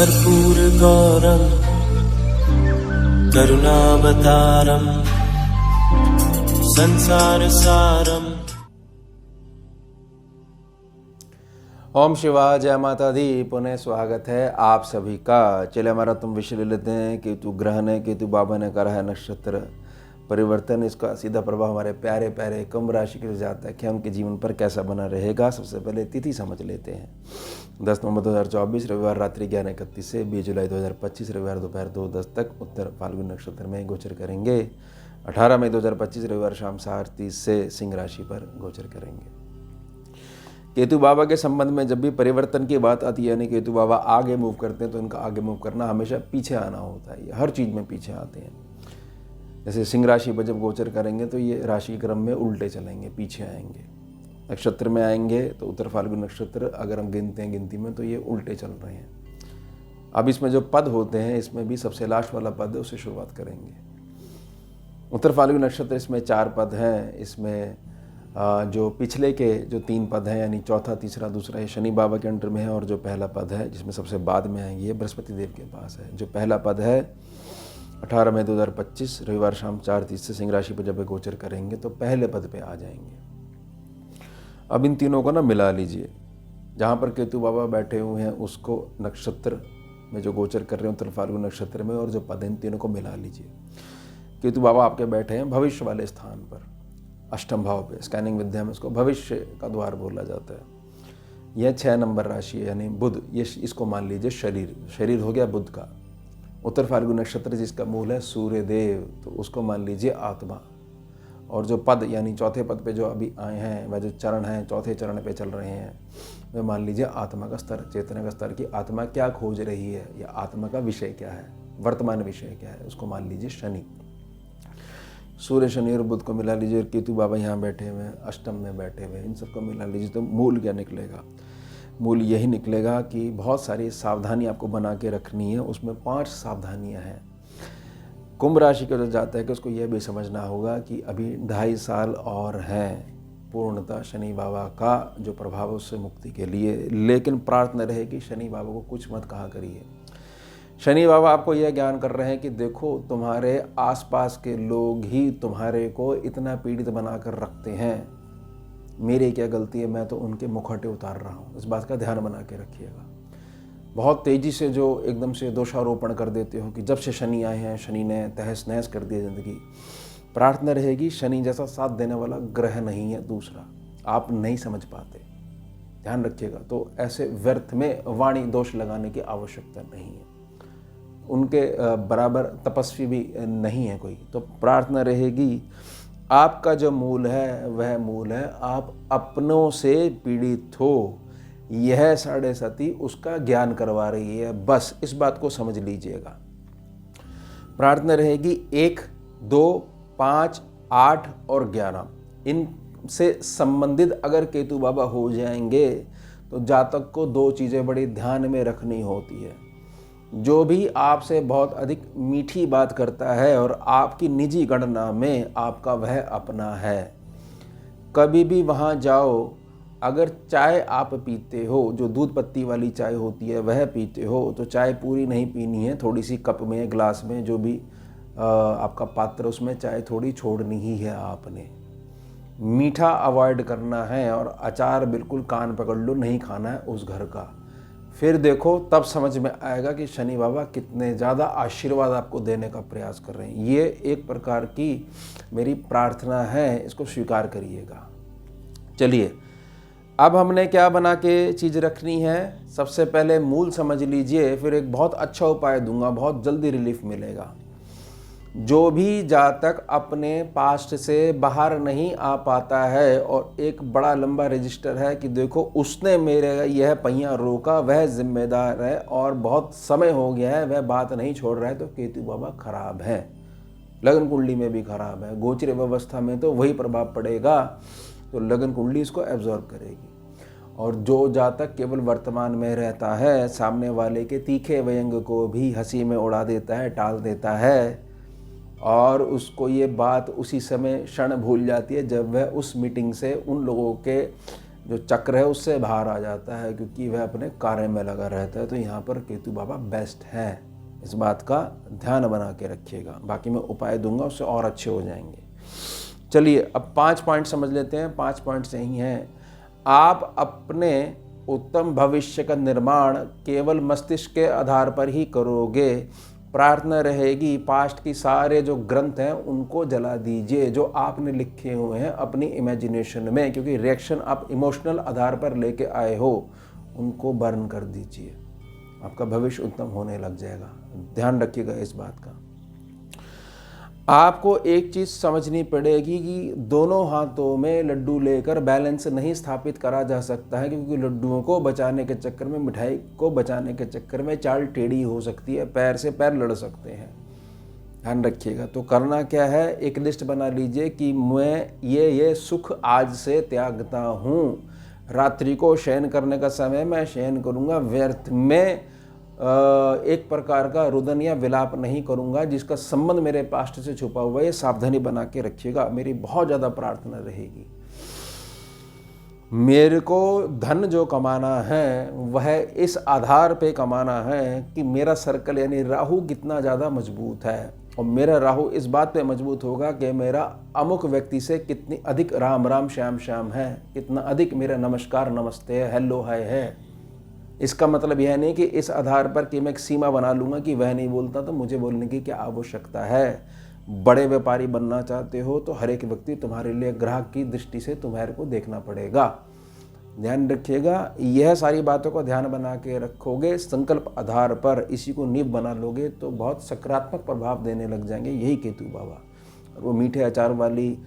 कर्पूरगौरं करुणावतारं संसारसारम्। ओम शिवाय, जय माता दी। पुनः स्वागत है आप सभी का। चले हमारा तुम विषय ले लेते हैं। केतु ग्रहण है, केतु बाबा ने करा है नक्षत्र परिवर्तन। इसका सीधा प्रभाव हमारे प्यारे प्यारे कुंभ राशि के जातक है उनके जीवन पर कैसा बना रहेगा। सबसे पहले तिथि समझ लेते हैं। 10 नवंबर 2024 रविवार रात्रि 11:31 से 20 जुलाई 2025 रविवार दोपहर 2:10 तक उत्तर फाल्गुन नक्षत्र में गोचर करेंगे। 18 मई 2025 रविवार शाम 7:30 से सिंह राशि पर गोचर करेंगे। केतु बाबा के संबंध में जब भी परिवर्तन की बात आती है, यानी केतु बाबा आगे मूव करते हैं, तो इनका आगे मूव करना हमेशा पीछे आना होता है। ये हर चीज़ में पीछे आते हैं। जैसे सिंह राशि पर जब गोचर करेंगे तो ये राशि क्रम में उल्टे चलेंगे, पीछे आएंगे। नक्षत्र में आएंगे तो उत्तर फाल्गुन नक्षत्र अगर हम गिनते हैं गिनती में तो ये उल्टे चल रहे हैं। अब इसमें जो पद होते हैं, इसमें भी सबसे लास्ट वाला पद है, उससे शुरुआत करेंगे। उत्तर फाल्गुन नक्षत्र, इसमें 4 पद हैं। इसमें जो पिछले के जो 3 पद हैं, यानी चौथा, तीसरा, दूसरा, ये शनि बाबा के अंडर में है। और जो पहला पद है जिसमें सबसे बाद में है, ये बृहस्पति देव के पास है। जो पहला पद है 18 मई 2025 रविवार शाम 4:30 से सिंह राशि पर जब गोचर करेंगे तो पहले पद पे आ जाएंगे। अब इन तीनों को ना मिला लीजिए। जहाँ पर केतु बाबा बैठे हुए हैं उसको नक्षत्र में जो गोचर कर रहे हैं उत्तर फाल्गुन नक्षत्र में, और जो पद इन तीनों को मिला लीजिए। केतु बाबा आपके बैठे हैं भविष्य वाले स्थान पर, अष्टम भाव पे। स्कैनिंग विद्या में इसको भविष्य का द्वार बोला जाता है। यह 6 नंबर राशि है, यानी बुध। ये इसको मान लीजिए शरीर हो गया बुध का। उत्तर फाल्गुन नक्षत्र जिसका मूल है सूर्य देव, तो उसको मान लीजिए आत्मा। और जो पद यानी चौथे पद पे जो अभी आए हैं, वह जो चरण हैं, चौथे चरण पे चल रहे हैं, वह मान लीजिए आत्मा का स्तर, चेतना का स्तर की आत्मा क्या खोज रही है, या आत्मा का विषय क्या है, वर्तमान विषय क्या है, उसको मान लीजिए शनि। सूर्य, शनि और बुध को मिला लीजिए। और केतु बाबा यहाँ बैठे हुए हैं, अष्टम में बैठे हुए हैं, इन सबको मिला लीजिए तो मूल क्या निकलेगा? मूल यही निकलेगा कि बहुत सारी सावधानी आपको बना के रखनी है। उसमें 5 सावधानियां हैं। कुंभ राशि का जो जाता है कि उसको यह भी समझना होगा कि अभी 2.5 साल और हैं पूर्णतः शनि बाबा का जो प्रभाव उससे मुक्ति के लिए। लेकिन प्रार्थना रहे कि शनि बाबा को कुछ मत कहा करिए। शनि बाबा आपको यह ज्ञान कर रहे हैं कि देखो, तुम्हारे आसपास के लोग ही तुम्हारे को इतना पीड़ित बना कर रखते हैं। मेरी क्या गलती है, मैं तो उनके मुखौटे उतार रहा हूँ। इस बात का ध्यान बना के रखिएगा। बहुत तेज़ी से जो एकदम से दोषारोपण कर देते हो कि जब से शनि आए हैं शनि ने तहस नहस कर दिया ज़िंदगी। प्रार्थना रहेगी, शनि जैसा साथ देने वाला ग्रह नहीं है दूसरा, आप नहीं समझ पाते, ध्यान रखिएगा। तो ऐसे व्यर्थ में वाणी दोष लगाने की आवश्यकता नहीं है। उनके बराबर तपस्वी भी नहीं है कोई। तो प्रार्थना रहेगी, आपका जो मूल है वह मूल है आप अपनों से पीड़ित हो। यह 7.5 उसका ज्ञान करवा रही है, बस इस बात को समझ लीजिएगा। प्रार्थना रहेगी 1, 2, 5, 8 और 11 इनसे संबंधित अगर केतु बाबा हो जाएंगे तो जातक को 2 चीज़ें बड़ी ध्यान में रखनी होती है। जो भी आपसे बहुत अधिक मीठी बात करता है और आपकी निजी गणना में आपका वह अपना है, कभी भी वहाँ जाओ, अगर चाय आप पीते हो, जो दूध पत्ती वाली चाय होती है वह पीते हो, तो चाय पूरी नहीं पीनी है, थोड़ी सी कप में, ग्लास में, जो भी आपका पात्र, उसमें चाय थोड़ी छोड़नी ही है आपने। मीठा अवॉइड करना है और अचार बिल्कुल कान पकड़ लो, नहीं खाना है उस घर का। फिर देखो, तब समझ में आएगा कि शनि बाबा कितने ज़्यादा आशीर्वाद आपको देने का प्रयास कर रहे हैं। ये एक प्रकार की मेरी प्रार्थना है, इसको स्वीकार करिएगा। चलिए, अब हमने क्या बना के चीज़ रखनी है। सबसे पहले मूल समझ लीजिए, फिर एक बहुत अच्छा उपाय दूंगा, बहुत जल्दी रिलीफ मिलेगा। जो भी जातक अपने पास्ट से बाहर नहीं आ पाता है और एक बड़ा लंबा रजिस्टर है कि देखो उसने मेरे यह पहिया रोका, वह जिम्मेदार है और बहुत समय हो गया है, वह बात नहीं छोड़ रहा है, तो केतु बाबा खराब है। लगन कुंडली में भी खराब है, गोचर व्यवस्था में तो वही प्रभाव पड़ेगा, तो लगन कुंडली इसको एब्जॉर्ब करेगी। और जो जातक केवल वर्तमान में रहता है, सामने वाले के तीखे व्यंग को भी हंसी में उड़ा देता है, टाल देता है, और उसको ये बात उसी समय क्षण भूल जाती है जब वह उस मीटिंग से उन लोगों के जो चक्र है उससे बाहर आ जाता है, क्योंकि वह अपने कार्य में लगा रहता है। तो यहाँ पर केतु बाबा बेस्ट हैं, इस बात का ध्यान बना के रखिएगा। बाकी मैं उपाय दूंगा, उससे और अच्छे हो जाएंगे। चलिए अब 5 पॉइंट समझ लेते हैं। 5 पॉइंट सही हैं। आप अपने उत्तम भविष्य का निर्माण केवल मस्तिष्क के आधार पर ही करोगे। प्रार्थना रहेगी पास्ट की सारे जो ग्रंथ हैं उनको जला दीजिए, जो आपने लिखे हुए हैं अपनी इमेजिनेशन में, क्योंकि रिएक्शन आप इमोशनल आधार पर लेके आए हो, उनको बर्न कर दीजिए। आपका भविष्य उत्तम होने लग जाएगा। ध्यान रखिएगा इस बात का। आपको एक चीज़ समझनी पड़ेगी कि दोनों हाथों में लड्डू लेकर बैलेंस नहीं स्थापित करा जा सकता है, क्योंकि लड्डुओं को बचाने के चक्कर में, मिठाई को बचाने के चक्कर में चाल टेढ़ी हो सकती है, पैर से पैर लड़ सकते हैं। ध्यान रखिएगा। तो करना क्या है, एक लिस्ट बना लीजिए कि मैं ये सुख आज से त्यागता हूँ। रात्रि को शयन करने का समय मैं शयन करूँगा, व्यर्थ में एक प्रकार का रुदन या विलाप नहीं करूंगा जिसका संबंध मेरे पास्ट से छुपा हुआ है। ये सावधानी बना के रखिएगा। मेरी बहुत ज़्यादा प्रार्थना रहेगी। मेरे को धन जो कमाना है वह इस आधार पे कमाना है कि मेरा सर्कल यानी राहु कितना ज़्यादा मजबूत है, और मेरा राहु इस बात पे मजबूत होगा कि मेरा अमुक व्यक्ति से कितनी अधिक राम राम श्याम श्याम है, कितना अधिक मेरा नमस्कार नमस्ते है, हेलो हाय है। इसका मतलब यह नहीं कि इस आधार पर कि मैं एक सीमा बना लूँगा कि वह नहीं बोलता तो मुझे बोलने की क्या आवश्यकता है। बड़े व्यापारी बनना चाहते हो तो हर एक व्यक्ति तुम्हारे लिए ग्राहक की दृष्टि से तुम्हारे को देखना पड़ेगा। ध्यान रखिएगा। यह सारी बातों को ध्यान बना के रखोगे, संकल्प आधार पर इसी को नींव बना लोगे तो बहुत सकारात्मक प्रभाव देने लग जाएंगे यही केतु बाबा। और वो मीठे अचार वाली,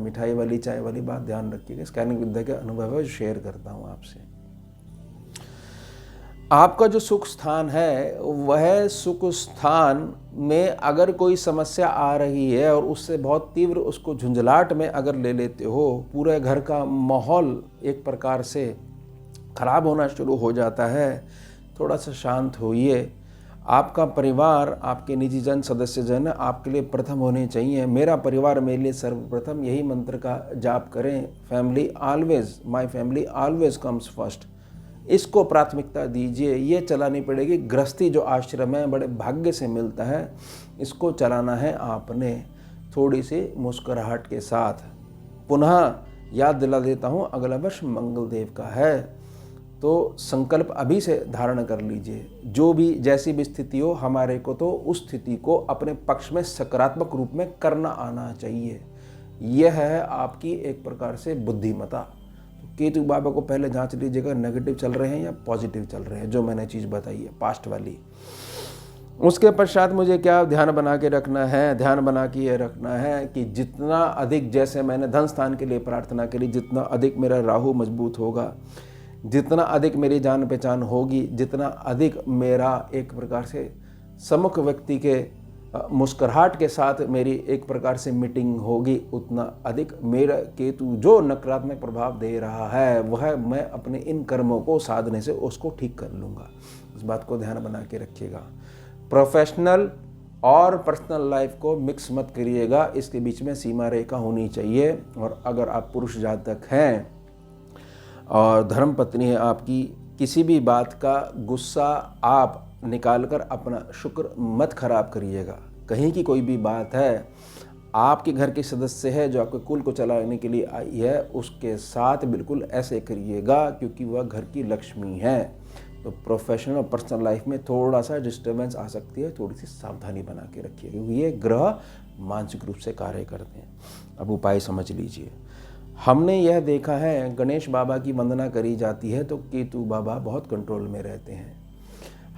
मिठाई वाली, चाय वाली बात ध्यान रखिएगा। स्कैनिंग विद्या के अनुभव है, शेयर करता हूँ आपसे। आपका जो सुख स्थान है वह सुख स्थान में अगर कोई समस्या आ रही है और उससे बहुत तीव्र उसको झुंझलाहट में अगर ले लेते हो, पूरे घर का माहौल एक प्रकार से खराब होना शुरू हो जाता है, थोड़ा सा शांत होइए। आपका परिवार, आपके निजी जन, सदस्य जन आपके लिए प्रथम होने चाहिए। मेरा परिवार मेरे लिए सर्वप्रथम, यही मंत्र का जाप करें। Family always, my family always comes first. इसको प्राथमिकता दीजिए। ये चलानी पड़ेगी। गृहस्थी जो आश्रम है बड़े भाग्य से मिलता है, इसको चलाना है आपने थोड़ी सी मुस्कुराहट के साथ। पुनः याद दिला देता हूँ, अगला वर्ष मंगलदेव का है, तो संकल्प अभी से धारण कर लीजिए। जो भी जैसी भी स्थिति हो, हमारे को तो उस स्थिति को अपने पक्ष में सकारात्मक रूप में करना आना चाहिए। यह है आपकी एक प्रकार से बुद्धिमता। केतु बाबा को पहले जांच लीजिएगा, नेगेटिव चल रहे हैं या पॉजिटिव चल रहे हैं, जो मैंने चीज़ बताई है पास्ट वाली। उसके पश्चात मुझे क्या ध्यान बना के रखना है, ध्यान बना के ये रखना है कि जितना अधिक, जैसे मैंने धन स्थान के लिए प्रार्थना करी, जितना अधिक मेरा राहु मजबूत होगा, जितना अधिक मेरी जान पहचान होगी, जितना अधिक मेरा एक प्रकार से सम्मुख व्यक्ति के मुस्कुराहट के साथ मेरी एक प्रकार से मीटिंग होगी, उतना अधिक मेरा केतु जो नकारात्मक प्रभाव दे रहा है वह मैं अपने इन कर्मों को साधने से उसको ठीक कर लूँगा। इस बात को ध्यान बना के रखिएगा। प्रोफेशनल और पर्सनल लाइफ को मिक्स मत करिएगा, इसके बीच में सीमा रेखा होनी चाहिए। और अगर आप पुरुष जातक हैं और धर्मपत्नी है आपकी, किसी भी बात का गुस्सा आप निकाल कर अपना शुक्र मत खराब करिएगा। कहीं की कोई भी बात है, आपके घर के सदस्य है जो आपके कुल को चलाने के लिए आई है, उसके साथ बिल्कुल ऐसे करिएगा क्योंकि वह घर की लक्ष्मी है। तो प्रोफेशनल और पर्सनल लाइफ में थोड़ा सा डिस्टर्बेंस आ सकती है, थोड़ी सी सावधानी बना के रखिए क्योंकि ये ग्रह मानसिक रूप से कार्य करते हैं। अब उपाय समझ लीजिए। हमने यह देखा है गणेश बाबा की वंदना करी जाती है तो केतु बाबा बहुत कंट्रोल में रहते हैं।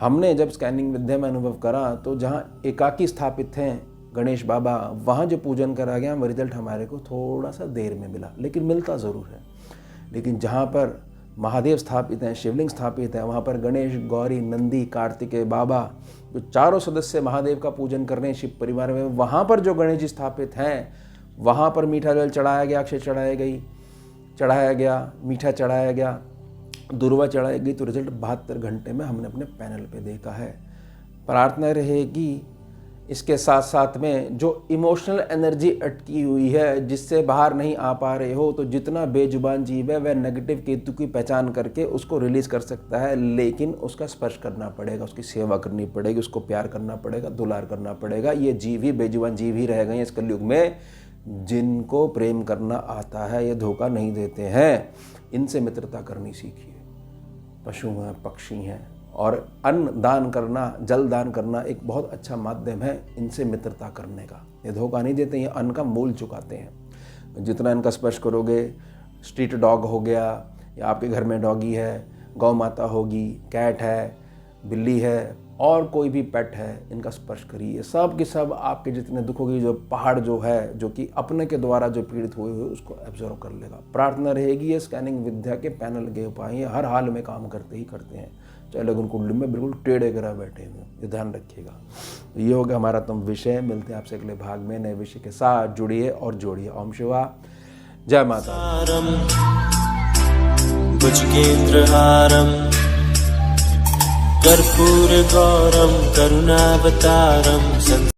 हमने जब स्कैनिंग विद्या में अनुभव करा तो जहाँ एकाकी स्थापित हैं गणेश बाबा, वहाँ जो पूजन करा गया वो रिजल्ट हमारे को थोड़ा सा देर में मिला, लेकिन मिलता ज़रूर है। लेकिन जहाँ पर महादेव स्थापित हैं, शिवलिंग स्थापित है, वहाँ पर गणेश, गौरी, नंदी, कार्तिकेय बाबा, जो चारों सदस्य महादेव का पूजन कर रहे हैं शिव परिवार में, वहाँ पर जो गणेश जी स्थापित हैं, वहाँ पर मीठा जल चढ़ाया गया, अक्षय चढ़ाया गया, मीठा चढ़ाया गया, दुर्वा चढ़ाई गई, तो रिजल्ट 72 घंटे में हमने अपने पैनल पे देखा है। प्रार्थना रहेगी इसके साथ साथ में जो इमोशनल एनर्जी अटकी हुई है जिससे बाहर नहीं आ पा रहे हो, तो जितना बेजुबान जीव है वह नेगेटिव केतु की पहचान करके उसको रिलीज कर सकता है, लेकिन उसका स्पर्श करना पड़ेगा, उसकी सेवा करनी पड़ेगी, उसको प्यार करना पड़ेगा, दुलार करना पड़ेगा। ये जीव ही बेजुबान जीव ही रह गए हैं इस कलयुग में। जिनको प्रेम करना आता है ये धोखा नहीं देते हैं, इनसे मित्रता करनी सीखिए। पशु हैं, पक्षी हैं, और अन्न दान करना, जल दान करना एक बहुत अच्छा माध्यम है इनसे मित्रता करने का। ये धोखा नहीं देते, ये अन्न का मूल चुकाते हैं। जितना इनका स्पर्श करोगे, स्ट्रीट डॉग हो गया या आपके घर में डॉगी है, गौ माता होगी, कैट है, बिल्ली है, और कोई भी पेट है, इनका स्पर्श करिए। सब के सब आपके जितने दुखों की जो पहाड़ जो है, जो कि अपने के द्वारा जो पीड़ित हुए हुए उसको एब्जॉर्व कर लेगा। प्रार्थना रहेगी, ये स्कैनिंग विद्या के पैनल के उपाय ये हर हाल में काम करते ही करते हैं, चाहे लगन कुंडली में बिल्कुल टेढ़े गिरा बैठे हुए, ये ध्यान रखिएगा। ये होगा हमारा तुम विषय। मिलते हैं आपसे अगले भाग में नए विषय के साथ। जुड़िए और जोड़िए। ओम शिवा, जय माता। भुजगेन्द्रहारम् कर्पूरगौरं करुणावतारं